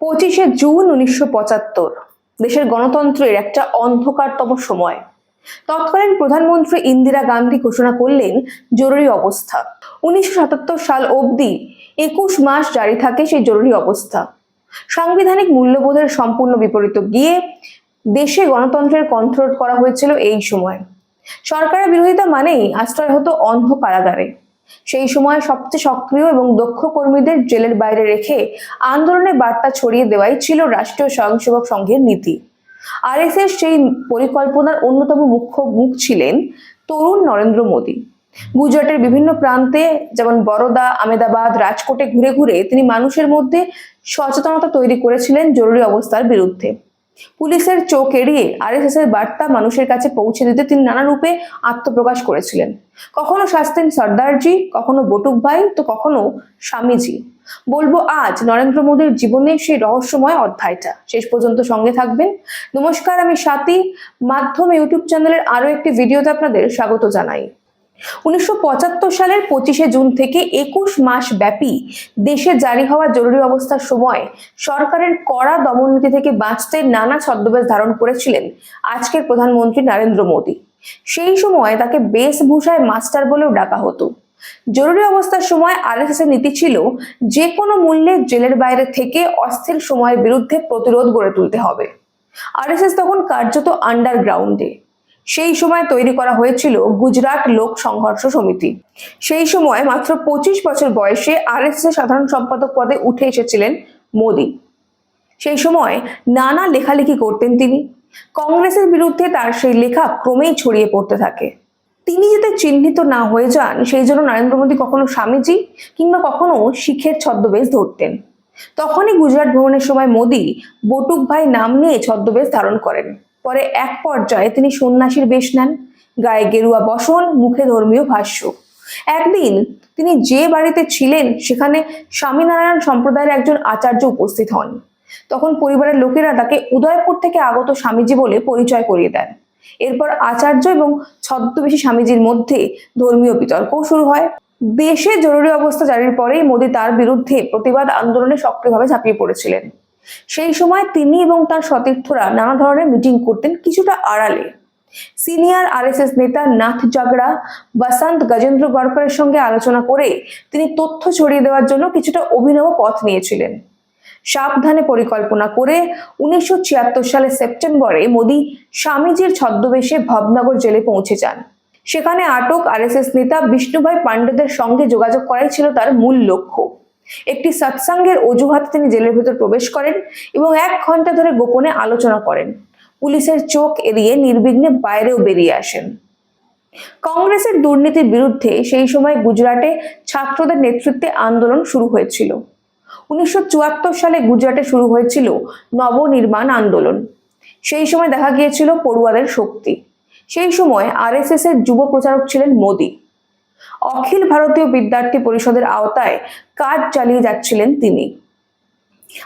25 June 1975 দেশের গণতন্ত্রের একটা অন্ধকারতম সময়। তৎকালীন প্রধানমন্ত্রী ইন্দিরা গান্ধী ঘোষণা করলেন জরুরি অবস্থা। 1977 সাল অবধি 21 মাস জারি থাকে সেই জরুরি অবস্থা। সাংবিধানিক মূল্যবোধের সম্পূর্ণ বিপরীত গিয়ে দেশে গণতন্ত্রের কণ্ঠরোধ করা হয়েছিল এই সময়। সরকারের বিরোধিতা মানেই আশ্রয় হতো অন্ধ কারাগারে। সেই সময় সবচেয়ে সক্রিয় এবং দক্ষ কর্মীদের জেলের বাইরে রেখে আন্দোলনের বার্তা ছড়িয়ে দেওয়াই ছিল রাষ্ট্রীয় স্বয়ংসেবক সংঘের নীতি। আরএসএস সেই পরিকল্পনার অন্যতম মুখ্য মুখ ছিলেন তরুণ নরেন্দ্র মোদী। গুজরাটের বিভিন্ন প্রান্তে যেমন বরোদা, আহমেদাবাদ, রাজকোটে ঘুরে ঘুরে তিনি মানুষের মধ্যে সচেতনতা তৈরি করেছিলেন জরুরি অবস্থার বিরুদ্ধে। পুলিশের চোখ এড়িয়ে আরএসএস এর বার্তা মানুষের কাছে পৌঁছে দিতে তিনি নানা রূপে আত্মপ্রকাশ করেছিলেন। কখনো শাস্তেন সর্দারজি, কখনো বটুক ভাই, তো কখনো স্বামীজি। বলবো আজ নরেন্দ্র মোদীর জীবনের সেই রহস্যময় অধ্যায়টা। শেষ পর্যন্ত সঙ্গে থাকবেন। নমস্কার, আমি স্বাতী। মাধ্যম ইউটিউব চ্যানেলের আরো একটি ভিডিওতে আপনাদের স্বাগত জানাই। 1975 সালের 25 জুন থেকে 21 মাস ব্যাপী দেশে জারি হওয়া জরুরি অবস্থার সময় সরকারের কড়া দমননীতি থেকে বাঁচতে নানা ছদ্মবেশ ধারণ করেছিলেন আজকের প্রধানমন্ত্রী নরেন্দ্র মোদী। সেই সময় তাকে বেশভূষায় মাস্টার বলেও ডাকা হতো। জরুরি অবস্থার সময় আরএসএস এর নীতি ছিল যে কোনো মূল্যে জেলের বাইরে থেকে অস্থির সময়ের বিরুদ্ধে প্রতিরোধ গড়ে তুলতে হবে। আরএসএস তখন কার্যত আন্ডারগ্রাউন্ডে। সেই সময় তৈরি করা হয়েছিল গুজরাট লোক সংঘর্ষ সমিতি। সেই সময় মাত্র 25 বছর বয়সে আরএসএস এর সাধারণ সম্পাদক পদে উঠে এসেছিলেন মোদী। সেই সময় নানা লেখালেখি করতেন তিনি। কংগ্রেসের বিরুদ্ধে তার সেই লেখা ক্রমেই ছড়িয়ে পড়তে থাকে। তিনি যাতে চিহ্নিত না হয়ে যান সেই জন্য নরেন্দ্র মোদী কখনো স্বামীজি কিংবা কখনো শিখের ছদ্মবেশ ধরতেন। তখনই গুজরাট ভ্রমণের সময় মোদী বটুক ভাই নাম নিয়ে ছদ্মবেশ ধারণ করেন। পরে এক পর্যায়ে তিনি সন্ন্যাসীর বেশ নেন, গায়ে গেরুয়া বসন, মুখে ধর্মীয় ভাষ্য। একদিন তিনি যে বাড়িতে ছিলেন সেখানে স্বামীনারায়ণ সম্প্রদায়ের একজন আচার্য উপস্থিত হন। তখন পরিবারের লোকেরা তাকে উদয়পুর থেকে আগত স্বামীজি বলে পরিচয় করিয়ে দেন। এরপর আচার্য এবং ছদ্মবেশী স্বামীজির মধ্যে ধর্মীয় বিতর্কও শুরু হয়। দেশে জরুরি অবস্থা জারির পরেই মোদী তার বিরুদ্ধে প্রতিবাদ আন্দোলনে সক্রিয়ভাবে ঝাঁপিয়ে পড়েছিলেন। সেই সময় তিনি এবং তার সতীর্থরা নানা ধরনের মিটিং করতেন কিছুটা আড়ালে। সিনিয়র আরএসএস নেতা নাথ জাগড়া, বসন্ত গজেন্দ্র গড়করের সঙ্গে আলোচনা করে তিনি তথ্য ছড়িয়ে দেওয়ার জন্য কিছুটা অভিনব পথ নিয়েছিলেন। সাবধানে পরিকল্পনা করে 1976 সালের সেপ্টেম্বরে মোদী স্বামীজির ছদ্মবেশে ভবনগর জেলে পৌঁছে যান। সেখানে আটক আরএসএস নেতা বিষ্ণুভাই পান্ডেদের সঙ্গে যোগাযোগ করাই ছিল তার মূল লক্ষ্য। একটি সৎসঙ্গের অজুহাতে তিনি জেলের ভেতর প্রবেশ করেন এবং 1 ঘন্টা ধরে গোপনে আলোচনা করেন। পুলিশের চোখ এড়িয়ে নির্বিঘ্নে বাইরেও বেরিয়ে আসেন। কংগ্রেসের দুর্নীতির বিরুদ্ধে সেই সময় গুজরাটে ছাত্রদের নেতৃত্বে আন্দোলন শুরু হয়েছিল। 1974 সালে গুজরাটে শুরু হয়েছিল নবনির্মাণ আন্দোলন। সেই সময় দেখা গিয়েছিল পড়ুয়াদের শক্তি। সেই সময় আরএসএস এর যুব প্রচারক ছিলেন মোদী। অখিল ভারতীয় বিদ্যার্থী পরিষদের আওতায় কাজ চালিয়ে যাচ্ছিলেন তিনি।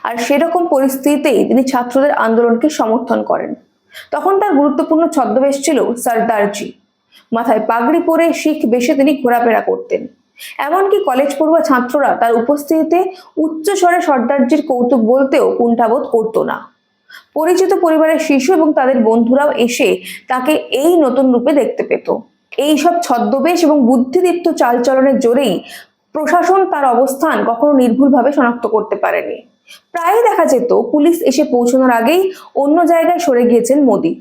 আর সেরকম পরিস্থিতিতেই তিনি ছাত্রদের আন্দোলনকে সমর্থন করেন। তখন তার গুরুত্বপূর্ণ ছদ্মবেশ ছিল সর্দারজি। মাথায় পাগড়ি পরে শিখ বেশে তিনি ঘোরাফেরা করতেন। এমনকি কলেজ পড়ুয়া ছাত্ররা তার উপস্থিতিতে উচ্চ স্বরে সর্দারজির কৌতুক বলতেও কুণ্ঠাবোধ করতো না। পরিচিত পরিবারের শিশু এবং তাদের বন্ধুরাও এসে তাকে এই নতুন রূপে দেখতে পেত। এইসব ছদ্মবেশ এবং বুদ্ধিদীপ্ত চালচলনের জোরেই প্রশাসন তার অবস্থান কখনো নির্ভুলভাবে শনাক্ত করতে পারেনি। প্রায়ই দেখা যেত পুলিশ এসে পৌঁছানোর আগেই অন্য জায়গায় সরে গিয়েছেন মোদী।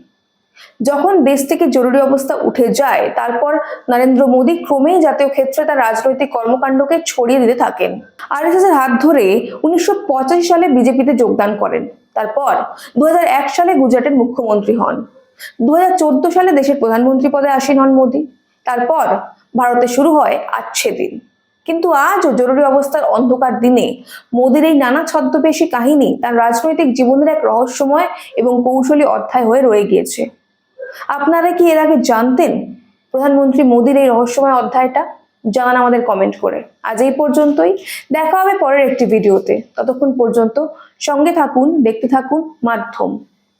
যখন দেশ থেকে জরুরি অবস্থা উঠে যায় তারপর নরেন্দ্র মোদী ক্রমেই জাতীয় ক্ষেত্রে তার রাজনৈতিক কর্মকাণ্ডকে ছড়িয়ে দিতে থাকেন। আরএসএস এর হাত ধরে 1985 সালে বিজেপিতে যোগদান করেন। তারপর 2001 সালে গুজরাটের মুখ্যমন্ত্রী হন। 2014 সালে দেশের প্রধানমন্ত্রী পদে আসীন হন মোদী। তারপর ভারতে শুরু হয় আচ্ছে দিন। কিন্তু আজও জরুরি অবস্থার অন্ধকার দিনে মোদীর এই নানা ছদ্মবেশী কাহিনী তার রাজনৈতিক জীবনের এক রহস্যময় এবং কৌশলী অধ্যায় হয়ে রয়ে গিয়েছে। আপনারা কি এর আগে জানতেন প্রধানমন্ত্রী মোদীর এই রহস্যময় অধ্যায়টা? জানান আমাদের কমেন্ট করে। আজ এই পর্যন্তই, দেখা হবে পরের একটি ভিডিওতে। ততক্ষণ পর্যন্ত সঙ্গে থাকুন, দেখতে থাকুন মাধ্যম।